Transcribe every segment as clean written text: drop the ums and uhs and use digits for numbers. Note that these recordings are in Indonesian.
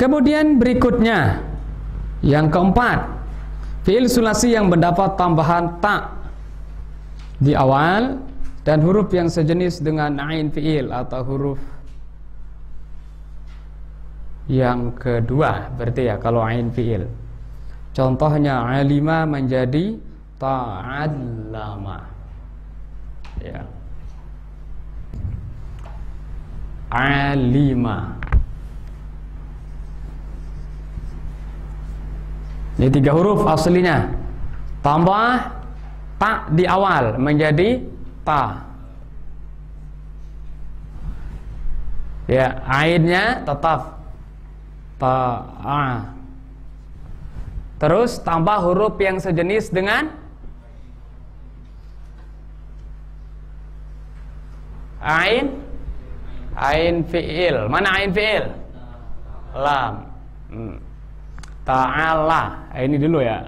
Kemudian berikutnya yang keempat, fi'il sulasi yang mendapat tambahan ta di awal dan huruf yang sejenis dengan ain fi'il atau huruf yang kedua, berarti ya kalau ain fi'il. Contohnya alima menjadi ta'allama. Ya. Alima. Ini 3 huruf aslinya. Tambah ta di awal menjadi ta. Ya, ainnya tetap ta. Terus tambah huruf yang sejenis dengan ain fi'il. Mana ain fi'il? Lam. Ta'ala. Ini dulu ya.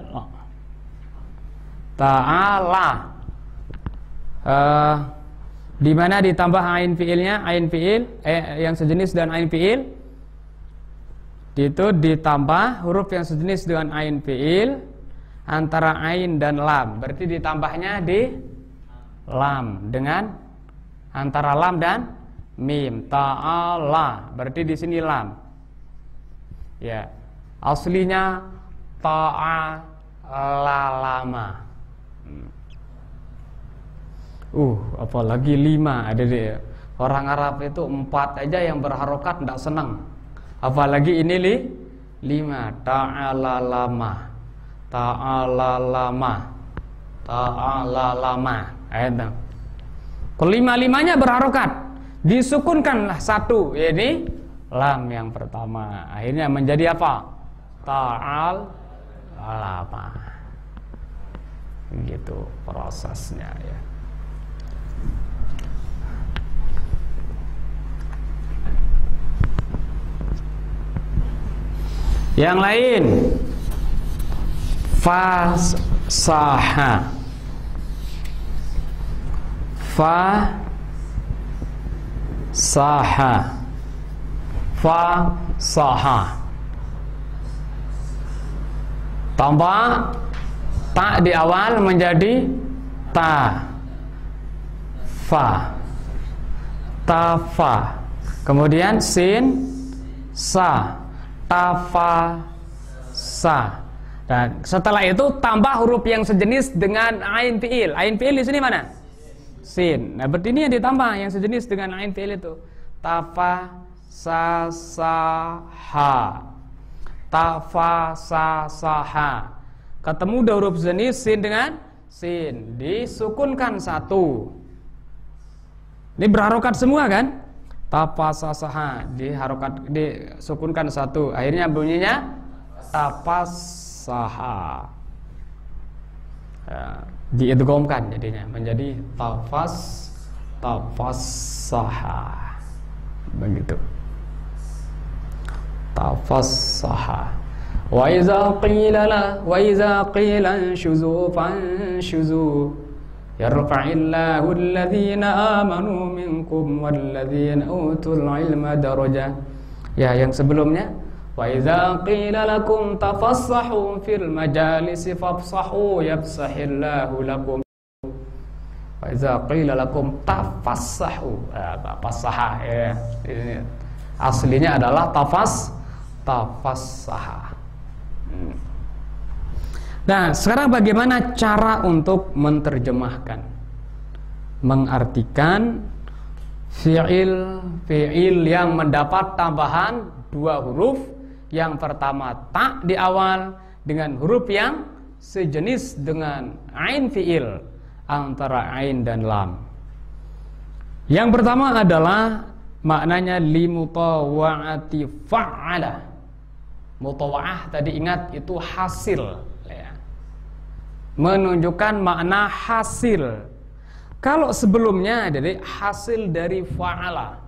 Ta'ala. Di mana ditambah ain fi'ilnya? Ain fi'il yang sejenis dengan ain fi'il. Itu ditambah huruf yang sejenis dengan ain fi'il antara ain dan lam. Berarti ditambahnya di lam dengan antara lam dan mim. Ta'ala. Berarti di sini lam. Ya. Aslinya ta'alalama. Apalagi 5 ada deh. Orang Arab itu 4 aja yang berharokat tidak senang. Apalagi ini 5. Ta'alalama. Ta'alalama. Ta'alalama. Ayat. Kelima-limanya berharokat. Disukunkanlah satu. Ini lam yang pertama. Akhirnya menjadi apa? Ta'alalama. Gitu prosesnya ya. Yang lain fasaha. Fasaha. Tambah ta di awal menjadi ta. Fa. Tafa. Kemudian sin sa. Tafasa. Dan setelah itu tambah huruf yang sejenis dengan ain fi'il. Ain fi'il di sini mana? Sin. Nah, berarti ini yang ditambah yang sejenis dengan ain fi'il itu. Tafasasaha. Tafasasaha. Ketemu dua huruf jenis sin dengan sin. Disukunkan satu. Ini berharokat semua kan? Tafasasaha. Disukunkan satu. Akhirnya bunyinya tafasaha. Ya, diidghamkan jadinya menjadi tafasaha. Begitu. Tafassaha. Wa iza qila anshuzu fanshuzu yarfa'illahu alladhina amanu minkum walladhina utul ilma darajah. Ya, yang sebelumnya wa iza qila lakum tafassahu fil majalisi fafsahu yafsahillahu lakum. Wa iza qila lakum tafassahu. Tafassaha ya. Ini aslinya adalah tafassaha. Nah, sekarang bagaimana cara untuk menerjemahkan, mengartikan fi'il yang mendapat tambahan dua huruf. Yang pertama ta di awal dengan huruf yang sejenis dengan ain fi'il antara ain dan lam. Yang pertama adalah maknanya limutawa'ati fa'ala. Mutawa'ah tadi ingat itu hasil ya. Menunjukkan makna hasil. Kalau sebelumnya jadi hasil dari fa'ala.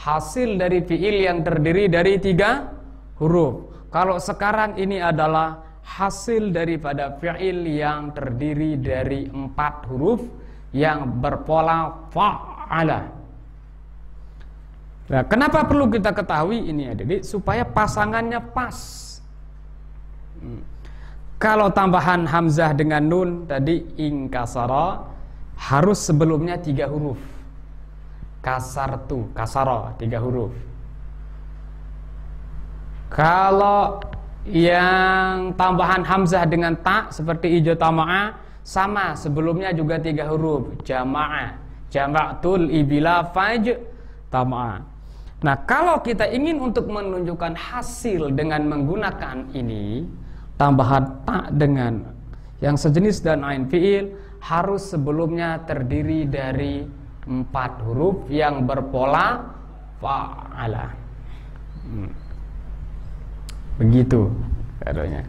Hasil dari fi'il yang terdiri dari 3 huruf. Kalau sekarang ini adalah hasil daripada fi'il yang terdiri dari 4 huruf yang berpola fa'ala. Nah, kenapa perlu kita ketahui ini adik-adik? Supaya pasangannya pas. Kalau tambahan hamzah dengan nun tadi inkasara, harus sebelumnya 3 huruf. Kasartu, kasara 3 huruf. Kalau yang tambahan hamzah dengan ta seperti ijtama'ah, sama sebelumnya juga 3 huruf. Jama'ah, jama'tul ibila faj tama'ah. Nah, kalau kita ingin untuk menunjukkan hasil dengan menggunakan ini, tambahan ta dengan yang sejenis dan ain fiil, harus sebelumnya terdiri dari 4 huruf yang berpola fa'ala. Begitu adanya.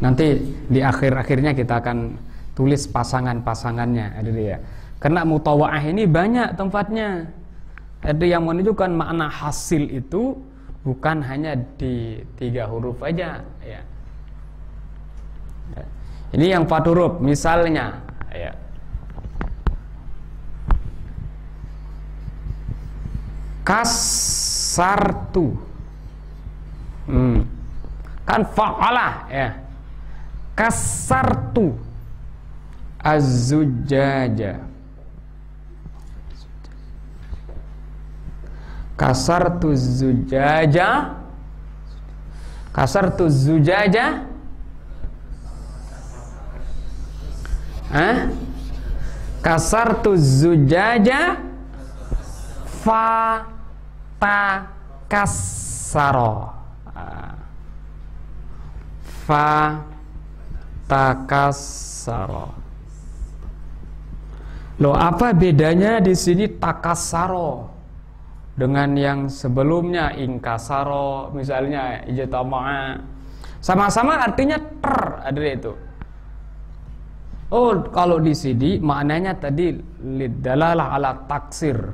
Nanti di akhir-akhirnya kita akan tulis pasangan-pasangannya, ada ya. Karena mutawa'ah ini banyak tempatnya. Ada yang menunjukkan makna hasil itu bukan hanya di 3 huruf aja, ya. Ini yang 4 huruf, misalnya, ya. Kasartu. Kan fa'ala, ya. Kasartu az-zujaja. Kasartu zujaja. Kasartu zujaja. Kasartu zujaja fa ta kasaro. Fa takasaro. Loh, apa bedanya di sini takasaro dengan yang sebelumnya ingkasaro, misalnya ijtama'a? Sama-sama artinya ada itu. Oh, kalau di sini maknanya tadi lidalalah ala taksir,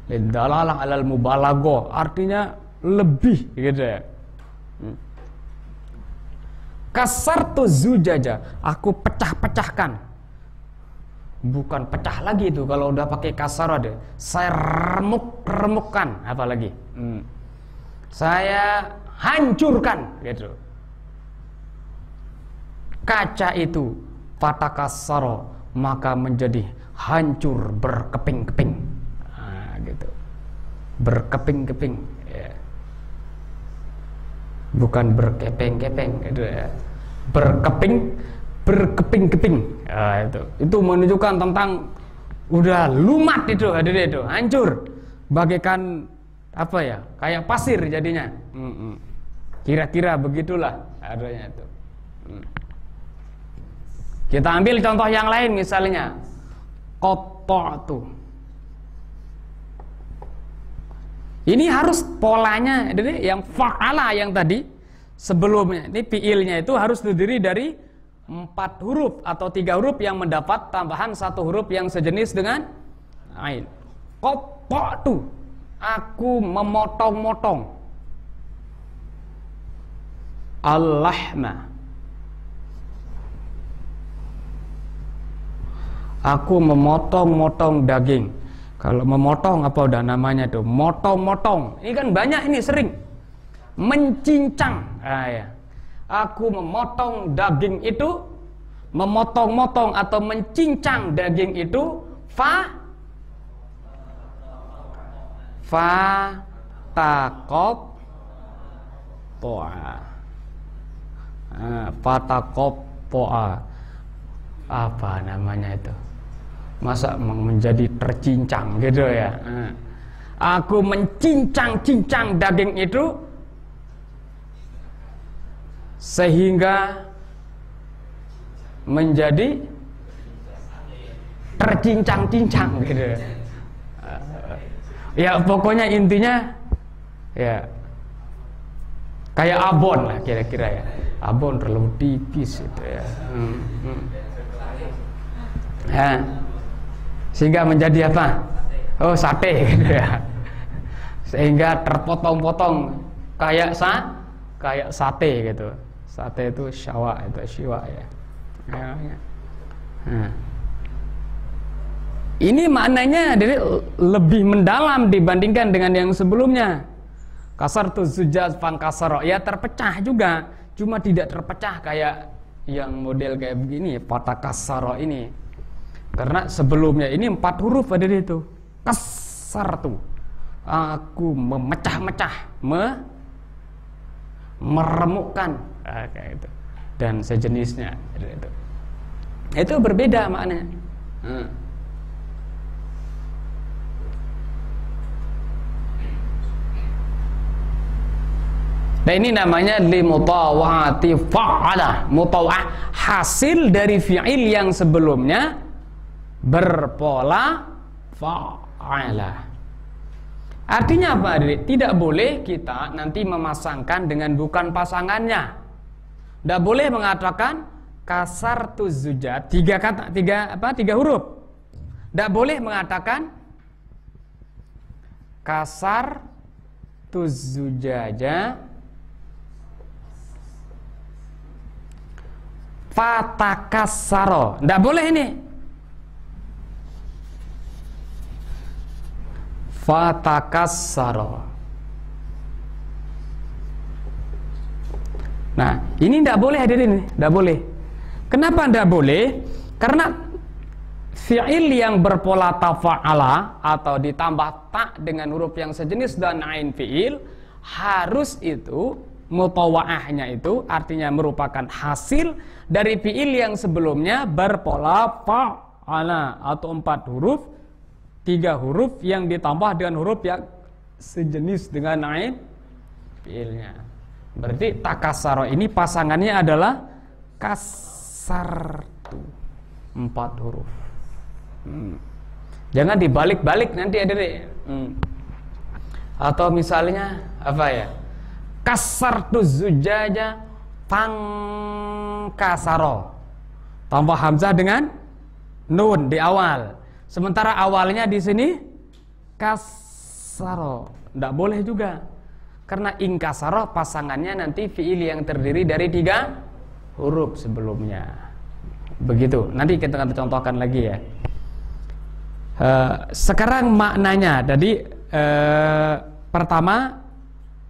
lidalalah ala mubalaghah, artinya lebih gitu ya. Kasartu zujaja, aku pecah-pecahkan. Bukan pecah lagi itu kalau udah pakai kasar ada. Saya remuk-remukkan, apalagi. Saya hancurkan gitu. Kaca itu fatakasaro, maka menjadi hancur berkeping-keping. Gitu. Berkeping-keping, ya. Bukan berkepeng-kepeng gitu ya. Berkeping-keping. Itu menunjukkan tentang udah lumat itu, itu hancur. Bagaikan apa ya? Kayak pasir jadinya. Kira-kira begitulah adanya itu. Kita ambil contoh yang lain, misalnya qatta'tu. Ini harus polanya, jadi yang fa'ala yang tadi sebelumnya, ini fi'ilnya itu harus terdiri dari 4 huruf atau 3 huruf yang mendapat tambahan 1 huruf yang sejenis dengan ain. Qatta'tu, aku memotong-motong. Al-lahma, aku memotong-motong daging. Kalau memotong apa udah namanya tuh? Motong-motong. Ini kan banyak, ini sering. Mencincang. Ya. Aku memotong daging itu, memotong-motong atau mencincang daging itu fataqatta'a. Apa namanya itu? Masa menjadi tercincang gitu ya. Aku mencincang-cincang daging itu sehingga menjadi tercincang-cincang gitu. Ya pokoknya intinya ya kayak abon lah kira-kira ya. Abon terlalu tipis itu ya. Sehingga menjadi apa? Oh, sate gitu ya. Sehingga terpotong-potong kayak sate gitu. Sate itu syawa, itu syiwa ya. Ini maknanya jadi lebih mendalam dibandingkan dengan yang sebelumnya. Kasartu zujaj fankasara, ya terpecah juga, cuma tidak terpecah kayak yang model kayak begini, fatakasara ini. Karena sebelumnya ini 4 huruf ada di itu. Kasartu, aku memecah-mecah, meremukkan, kayak itu, dan sejenisnya. Itu berbeda maknanya. Nah ini namanya limutawa'ati fa'ala. Mutawa'ah hasil dari fi'il yang sebelumnya berpola fa'ala. Artinya apa, adik? Tidak boleh kita nanti memasangkan dengan bukan pasangannya. Tidak boleh mengatakan kasartu zujaj, 3 huruf. Tidak boleh mengatakan kasartu zujaja fatakassaro. Tidak boleh ini. Fatakassaro. Nah, ini tidak boleh hadirin, tidak boleh. Kenapa tidak boleh? Karena fi'il yang berpola tafa'ala atau ditambah tak dengan huruf yang sejenis dan ain fi'il, harus itu mutawa'ahnya itu artinya merupakan hasil dari fi'il yang sebelumnya berpola fa'ala atau 4 huruf, 3 huruf yang ditambah dengan huruf yang sejenis dengan ain fi'ilnya. Berarti takassara ini pasangannya adalah kasartu, 4 huruf. Jangan dibalik-balik nanti ada deh. Atau misalnya apa ya? Kasartu zujaja fankasaro, tambah hamzah dengan nun di awal. Sementara awalnya di sini kasaro, tidak boleh juga. Karena ingkasaro pasangannya nanti fi'il yang terdiri dari 3 huruf sebelumnya. Begitu. Nanti kita akan contohkan lagi ya. Sekarang maknanya. Jadi pertama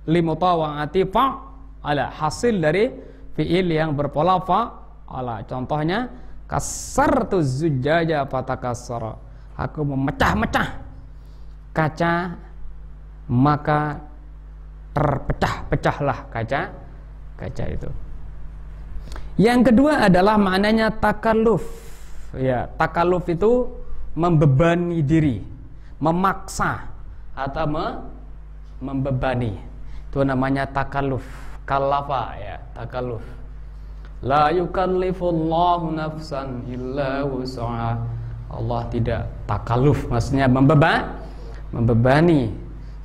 limutawa'ati fa'ala, hasil dari fi'il yang berpola fa'ala. Contohnya kasartu zujaja fatakassara, aku memecah-mecah kaca maka terpecah-pecahlah kaca itu. Yang kedua adalah maknanya takalluf. Ya, takalluf itu membebani diri, memaksa atau membebani. Itu namanya takalluf. Kallafa ya, takalluf. La yukallifullahu nafsan illa wus'aha. Allah tidak takalluf, maksudnya membebani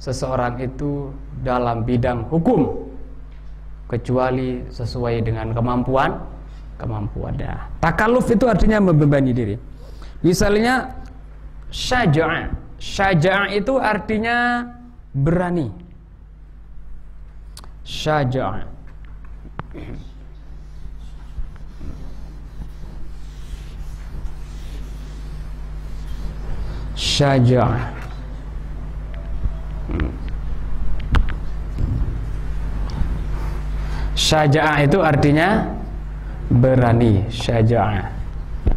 seseorang itu dalam bidang hukum kecuali sesuai dengan kemampuannya. Takalluf itu artinya membebani diri. Misalnya syaja'a. Syaja'a itu artinya berani. Syaja'a. Syaja'a. Syaja'a itu artinya berani. Syaja'a,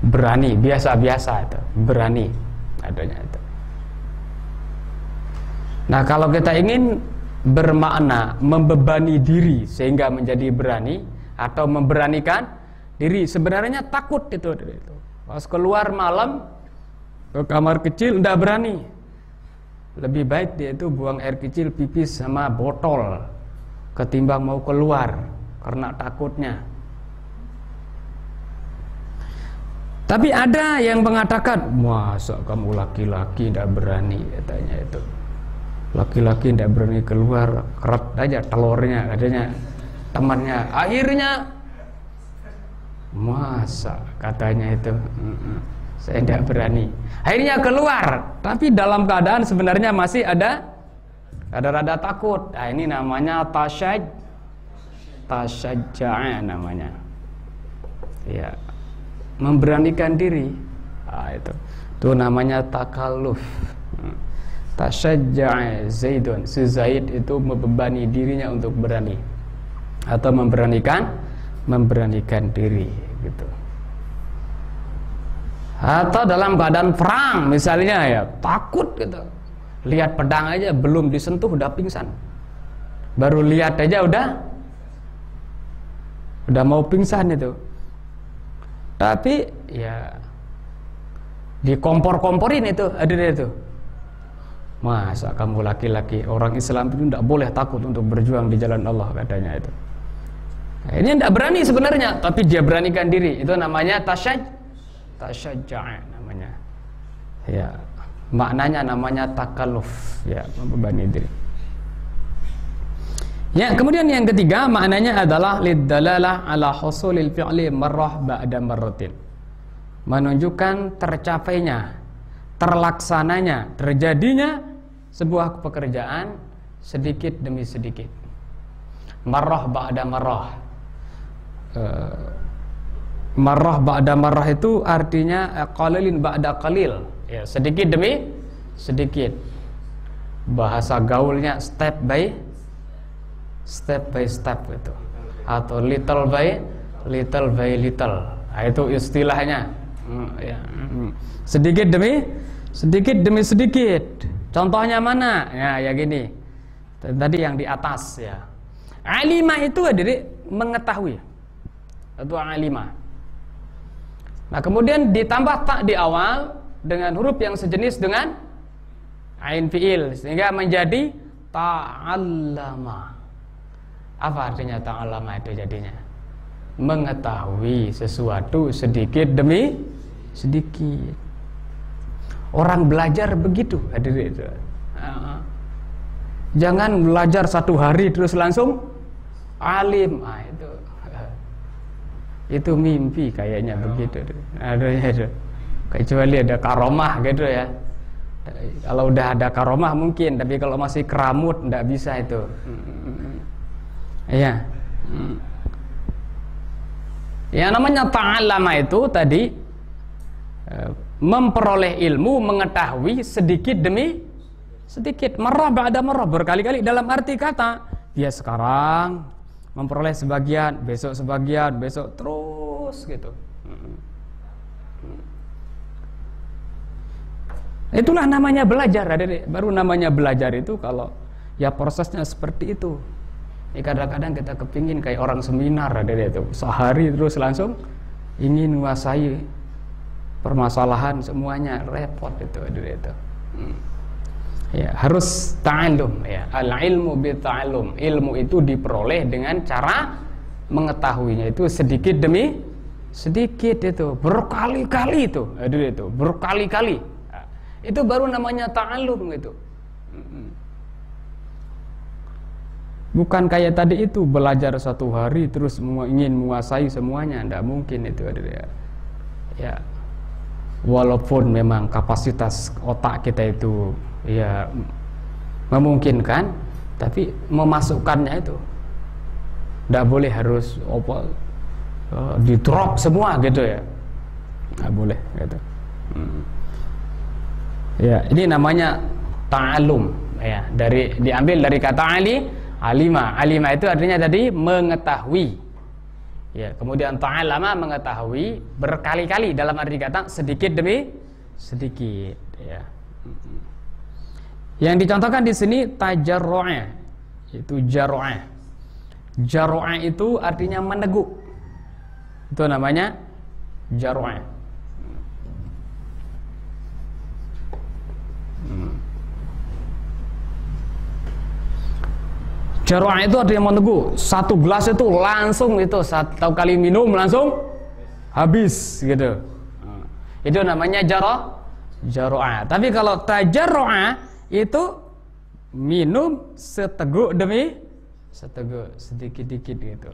berani, biasa-biasa itu, berani adanya itu. Nah, kalau kita ingin bermakna membebani diri sehingga menjadi berani atau memberanikan diri, sebenarnya takut itu. Pas keluar malam ke kamar kecil tidak berani, lebih baik dia itu buang air kecil, pipis sama botol ketimbang mau keluar karena takutnya. Tapi ada yang mengatakan, masa kamu laki-laki tidak berani, katanya itu. Laki-laki tidak berani keluar, keret aja telurnya, katanya temannya. Akhirnya masa katanya itu, saya tidak berani. Akhirnya keluar, tapi dalam keadaan sebenarnya masih ada rada takut. Nah, ini namanya tasyajja'a namanya. Ya, memberanikan diri. Nah, itu. Itu namanya takalluf. Tasyajja'a Zaidun, si Zaid itu membebani dirinya untuk berani atau memberanikan diri gitu. Atau dalam keadaan perang misalnya ya, takut gitu. Lihat pedang aja belum disentuh udah pingsan. Baru lihat aja udah mau pingsan itu. Tapi ya dikompor-komporin itu, hadir itu. Masa kamu laki-laki, orang Islam itu tidak boleh takut untuk berjuang di jalan Allah, katanya itu. Nah, ini tidak berani sebenarnya, tapi dia beranikan diri. Itu namanya tasyajja' namanya. Ya, maknanya namanya takalluf, ya, membebani diri. Ya, kemudian yang ketiga maknanya adalah liddalalah ala husulil fi'li marrah ba'da marratin. Menunjukkan tercapainya, terlaksananya, terjadinya sebuah pekerjaan sedikit demi sedikit. Marrah ba'da marrah. Marrah ba'da marrah itu artinya qalilin ba'da qalil, ya, sedikit demi sedikit. Bahasa gaulnya step by step gitu. Atau little by little. Nah, itu istilahnya. Sedikit demi sedikit. Contohnya mana? Ya gini. Tadi yang di atas ya. Alimah itu adalah mengetahui. Itu alimah. Nah, kemudian ditambah tak di awal dengan huruf yang sejenis dengan ain fiil sehingga menjadi ta'allama. Apa artinya ta'allama itu jadinya? Mengetahui sesuatu sedikit demi sedikit. Orang belajar begitu, hadirin itu. Jangan belajar 1 hari terus langsung alim. Itu mimpi kayaknya begitu. Adanya itu. Kecuali ada karomah gitu ya. Kalau udah ada karomah mungkin, tapi kalau masih keramut enggak bisa itu. Iya. Yang namanya ta'allama itu tadi memperoleh ilmu, mengetahui sedikit demi sedikit, marrah ba'da marrah, berkali-kali, dalam arti kata dia sekarang memperoleh sebagian, besok sebagian, besok terus gitu. Itulah namanya belajar. Baru namanya belajar itu kalau ya prosesnya seperti itu. Kadang-kadang kita kepingin kayak orang seminar, itu sehari terus langsung ingin menguasai permasalahan semuanya, repot itu. Ya, harus ta'allum ya. Al-ilmu bi ta'allum. Ilmu itu diperoleh dengan cara mengetahuinya itu sedikit demi sedikit itu, berkali-kali itu. Berkali-kali. Itu baru namanya ta'allum gitu. Bukan kayak tadi itu belajar 1 hari terus ingin menguasai semuanya, tidak mungkin itu. Ya. Walaupun memang kapasitas otak kita itu ya memungkinkan, tapi memasukkannya itu tidak boleh harus di-drop semua gitu ya, nggak boleh gitu. Ya, ini namanya ta'allum ya, diambil dari kata alima itu artinya tadi mengetahui ya, kemudian ta'allama mengetahui berkali-kali dalam arti kata sedikit demi sedikit ya. Yang dicontohkan di sini tajarru'a, itu jarru'a. Jarru'a itu artinya meneguk. Itu namanya jarru'a. Jarru'a itu artinya meneguk. 1 gelas itu langsung itu 1 kali minum langsung habis gitu. Itu namanya jarru'a. Tapi kalau tajarru'a itu minum seteguk demi seteguk, sedikit-dikit gitu.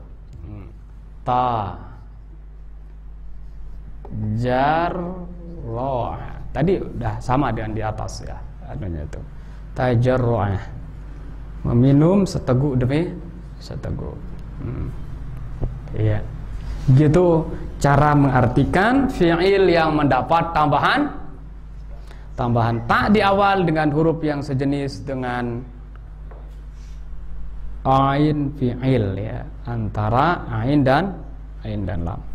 Tajarru'a. Tadi udah sama dengan di atas ya, adanya itu. Tajarru'a. Meminum seteguk demi seteguk. Iya. Gitu cara mengartikan fi'il yang mendapat tambahan tambahan ta di awal dengan huruf yang sejenis dengan ain fi'il ya, antara ain dan lam.